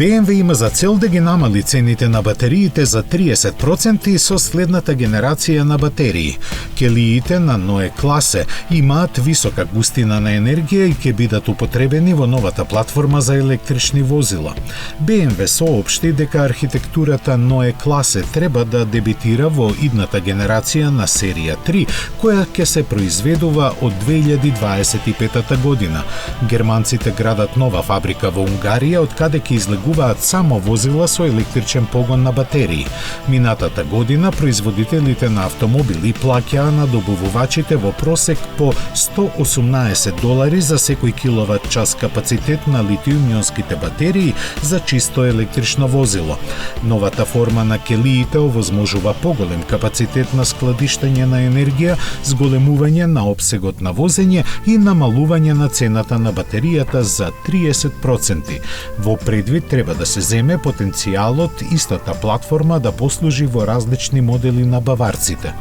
BMW има за цел да ги намали цените на батериите за 30% со следната генерација на батерии. Келиите на Neue Klasse имаат висока густина на енергија и ќе бидат употребени во новата платформа за електрични возила. BMW соопшти дека архитектурата Neue Klasse треба да дебитира во идната генерација на серија 3, која ќе се произведува од 2025 година. Германците градат нова фабрика во Унгарија, од каде ќе излегуваат само возила со електричен погон на батерии. Минатата година производителите на автомобили плаќаа на добавувачите во просек по $118 за секој киловат час капацитет на литиум-ионските батерии за чисто електрично возило. Новата форма на келиите овозможува поголем капацитет на складиштење на енергија, зголемување на опсегот на возење и намалување на цената на батеријата за 30%. Во предвид треба да се земе потенцијалот истата платформа да послужи во различни модели на баварците.